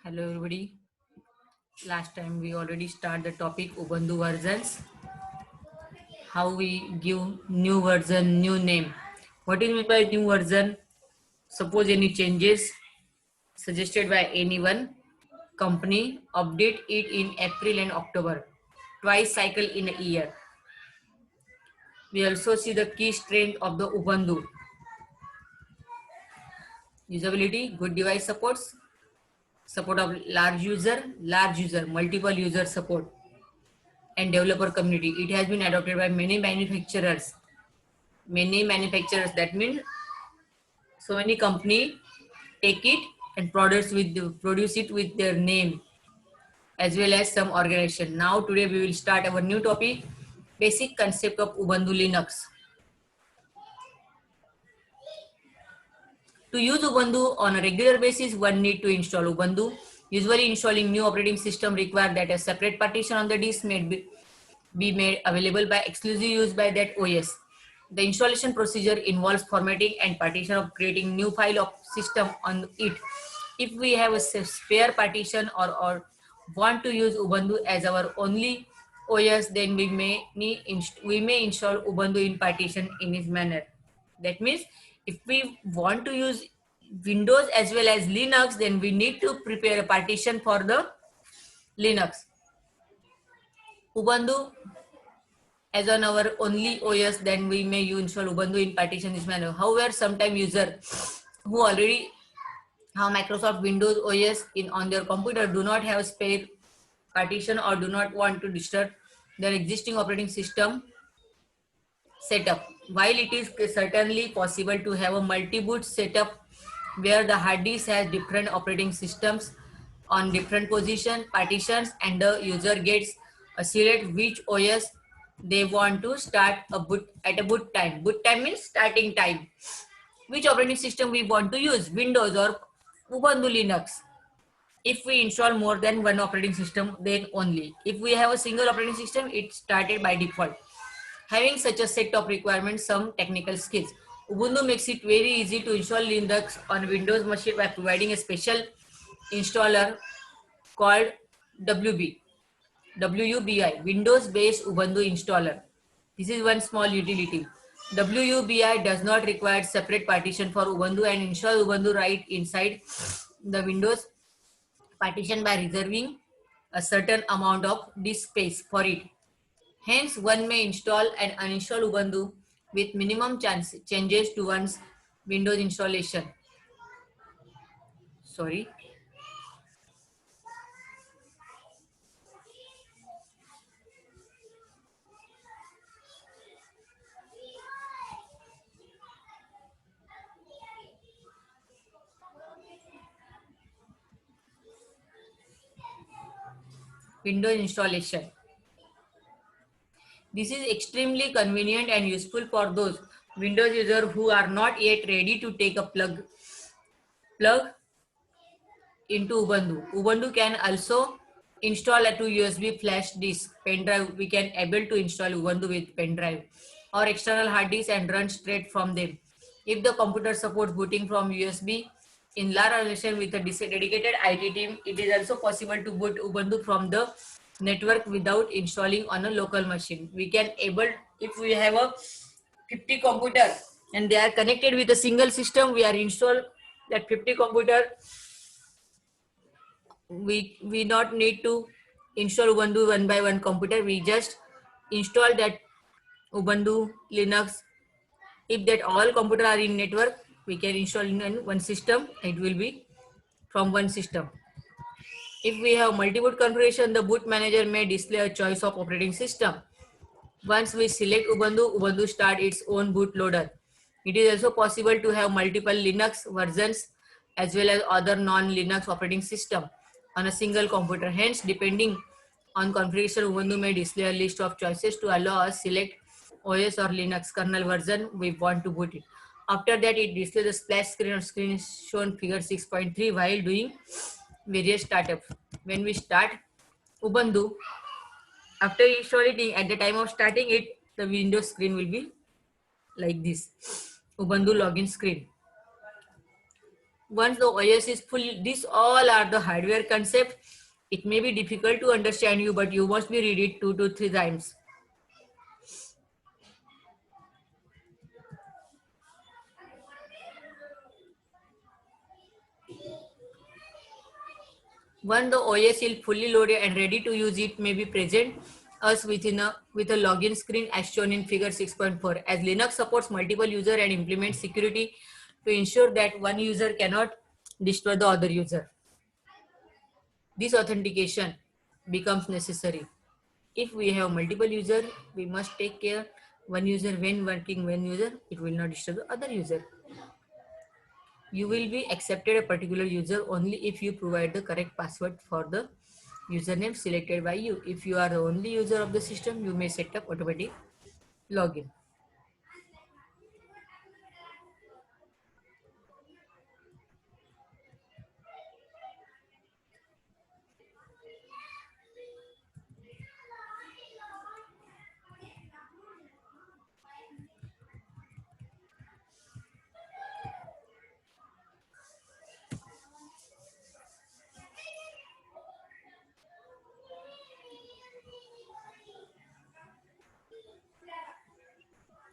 Hello everybody. Last time we already start the topic Ubuntu versions. How we give new version, new name. What is meant by new version? Suppose any changes suggested by anyone, company update it in April and October, twice cycle in a year. We also see the key strength of the Ubuntu. Usability, good device supports, support of large user, multiple user support, and developer community. It has been adopted by many manufacturers. That means so many company take it and produce it with their name as well as some organization. Now today we will start our new topic, basic concept of Ubuntu Linux. To use Ubuntu on a regular basis, one need to install Ubuntu. Usually installing new operating system require that a separate partition on the disk be made available by exclusive use by that OS. The installation procedure involves formatting and partition of creating new file of system on it. If we have a spare partition or want to use Ubuntu as our only OS, then we may install Ubuntu in partition in this manner. That means if we want to use Windows as well as Linux, then we need to prepare a partition for the Linux. Ubuntu as on our only OS, then we may install Ubuntu in partition this manner. However, sometimes user who already have Microsoft Windows OS in on their computer do not have spare partition or do not want to disturb their existing operating system setup. While it is certainly possible to have a multi-boot setup where the hard disk has different operating systems on different position partitions and the user gets a select which OS they want to start a boot at a boot time. Boot time means starting time. Which operating system we want to use, Windows or Ubuntu Linux. If we install more than one operating system, then only. If we have a single operating system, it started by default. Having such a set of requirements, some technical skills. Ubuntu makes it very easy to install Linux on Windows machine by providing a special installer called WUBI, Windows-based Ubuntu installer. This is one small utility. WUBI does not require separate partition for Ubuntu and install Ubuntu right inside the Windows partition by reserving a certain amount of disk space for it. Hence, one may install and uninstall Ubuntu with minimum changes to one's Windows installation. Sorry. Windows installation. This is extremely convenient and useful for those Windows users who are not yet ready to take a plug into Ubuntu. Ubuntu can also install a 2 USB flash disk pen drive. We can able to install Ubuntu with pen drive or external hard disk and run straight from them. If the computer supports booting from USB in large organization with a dedicated IT team, it is also possible to boot Ubuntu from the network without installing on a local machine. We can able, if we have a 50 computer and they are connected with a single system, we are install that 50 computer. We not need to install Ubuntu one by one computer. We just install that Ubuntu Linux. If that all computer are in network, we can install in one system. It will be from one system. If we have multi-boot configuration, the boot manager may display a choice of operating system. Once we select Ubuntu, Ubuntu start its own bootloader. It is also possible to have multiple Linux versions as well as other non-Linux operating system on a single computer. Hence, depending on configuration, Ubuntu may display a list of choices to allow us select OS or Linux kernel version we want to boot it. After that, it displays the splash screen or screen shown figure 6.3 while doing various startups. When we start Ubuntu, after installing at the time of starting it, the Windows screen will be like this. Ubuntu login screen. Once the OS is full, these all are the hardware concept. It may be difficult to understand you, but you must be read it 2 to 3 times. When the OS is fully loaded and ready to use, it may be present us with a login screen as shown in figure 6.4. As Linux supports multiple user and implements security to ensure that one user cannot destroy the other user. This authentication becomes necessary. If we have multiple user, we must take care one user when working one user, it will not disturb the other user. You will be accepted a particular user only if you provide the correct password for the username selected by you. If you are the only user of the system, you may set up automatic login.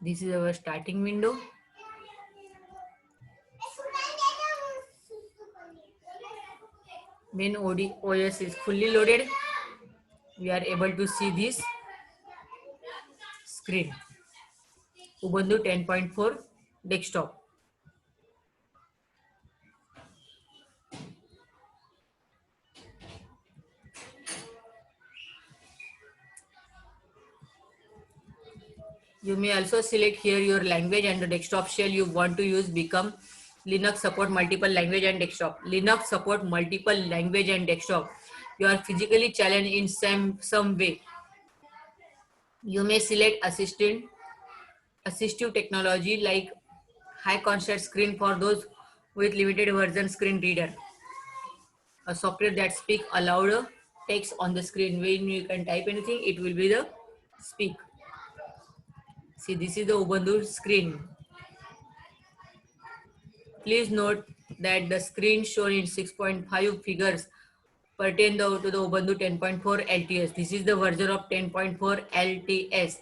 This is our starting window. When OS is fully loaded, we are able to see this screen. Ubuntu 10.4 desktop. You may also select here your language and the desktop shell you want to use become Linux support multiple language and desktop. Linux support multiple language and desktop. You are physically challenged in some way. You may select assistive technology like high contrast screen for those with limited version screen reader. A software that speak aloud text on the screen. When you can type anything, it will be the speak. See, this is the Ubuntu screen. Please note that the screen shown in 6.5 figures pertain to the Ubuntu 10.4 LTS. This is the version of 10.4 LTS.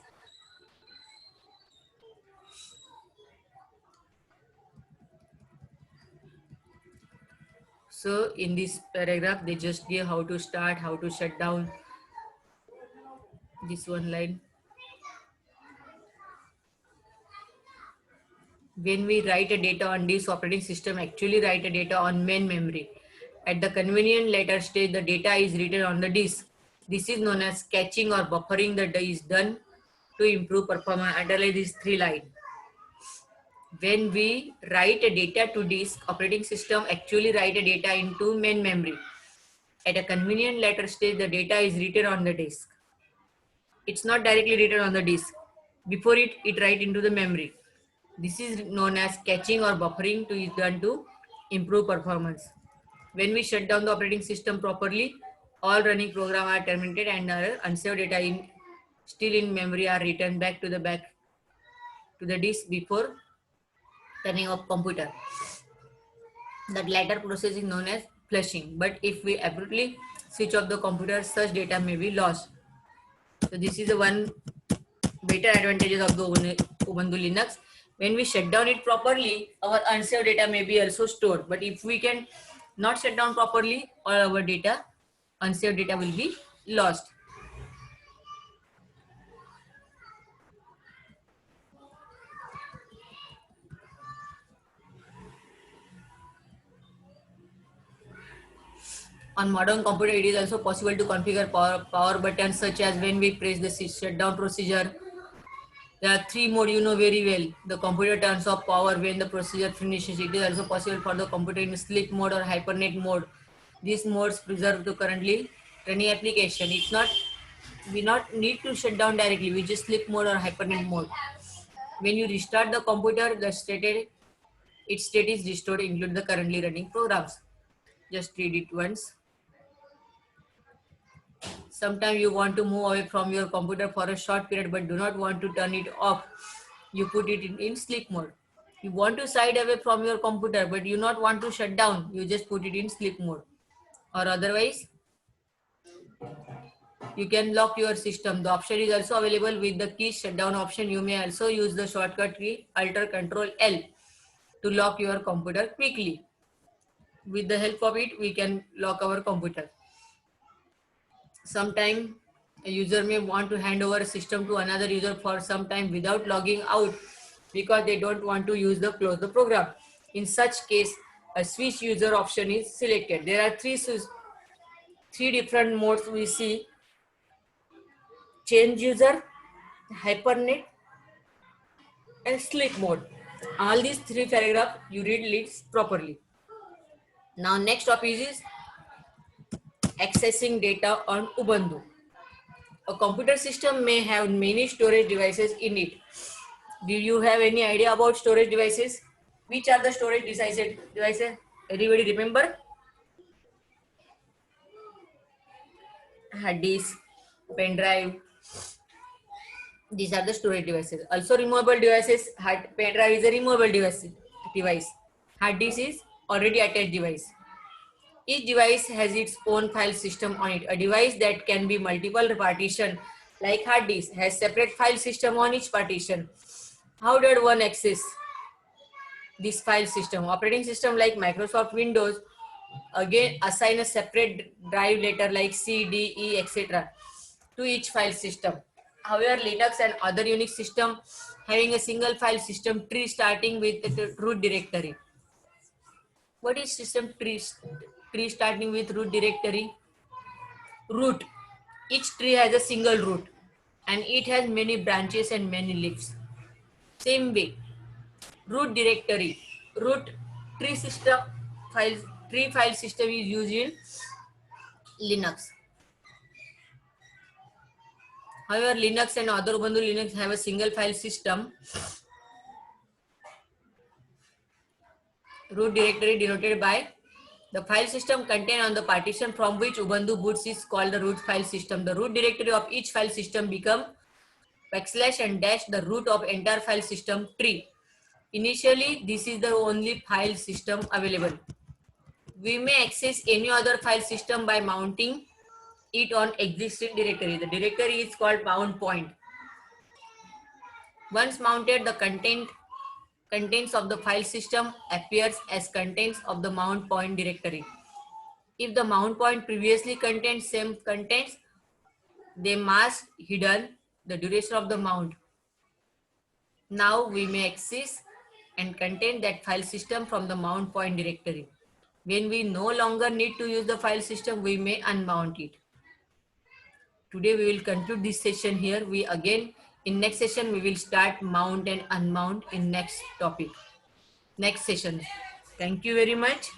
So in this paragraph, they just give how to start, how to shut down this one line. When we write a data on this operating system, actually write a data on main memory. At the convenient later stage, the data is written on the disk. This is known as caching or buffering that is done to improve performance. Underline these 3 lines. When we write a data to disk, operating system actually write a data into main memory. At a convenient later stage, the data is written on the disk. It's not directly written on the disk. Before it write into the memory. This is known as caching or buffering to is done to improve performance. When we shut down the operating system properly, all running programs are terminated and unsaved data still in memory are returned back to the disk before turning off computer. That latter process is known as flushing. But if we abruptly switch off the computer, such data may be lost. So this is the one better advantages of the Ubuntu Linux. When we shut down it properly, our unsaved data may be also stored. But if we can not shut down properly, all our data, unsaved data will be lost. On modern computer, it is also possible to configure power buttons such as when we press the shutdown procedure. There are 3 modes you know very well. The computer turns off power when the procedure finishes. It is also possible for the computer in sleep mode or hypernet mode. These modes preserve the currently running application. It's not we not need to shut down directly. We just sleep mode or hypernet mode. When you restart the computer, its state is restored, include the currently running programs. Just read it once. Sometimes you want to move away from your computer for a short period but do not want to turn it off. You put it in sleep mode. You want to side away from your computer, but you not want to shut down. You just put it in sleep mode. Or otherwise, you can lock your system. The option is also available with the key shutdown option. You may also use the shortcut key Alt Control L to lock your computer quickly. With the help of it, we can lock our computer. Sometime a user may want to hand over a system to another user for some time without logging out because they don't want to use the close the program. In such case, a switch user option is selected. There are three different modes we see: change user, hypernet, and sleep mode. All these three paragraphs you read leads properly. Now next topic is accessing data on Ubuntu. A computer system may have many storage devices in it. Do you have any idea about storage devices? Which are the storage devices? Everybody remember? Hard disk, pen drive. These are the storage devices. Also removable devices. Pen drive is a removable device. Hard disk is already attached device. Each device has its own file system on it. A device that can be multiple partition like hard disk has separate file system on each partition. How did one access this file system? Operating system like Microsoft Windows again assign a separate drive letter like C, D, E, etc. to each file system. However, Linux and other Unix system having a single file system tree starting with the root directory. What is system tree? Tree starting with root directory? Root. Each tree has a single root and it has many branches and many leaves. Same way, root directory, root tree system files, tree file system is used in Linux. However, Linux and other Ubuntu Linux have a single file system. Root directory denoted by the file system contained on the partition from which Ubuntu boots is called the root file system. The root directory of each file system become backslash and dash the root of entire file system tree. Initially, this is the only file system available. We may access any other file system by mounting it on existing directory. The directory is called mount point. Once mounted, the contents of the file system appears as contents of the mount point directory. If the mount point previously contained same contents, they must hidden the duration of the mount. Now we may access and contain that file system from the mount point directory. When we no longer need to use the file system, we may unmount it. Today we will conclude this session here. In next session we will start mount and unmount in next topic. Next session. Thank you very much.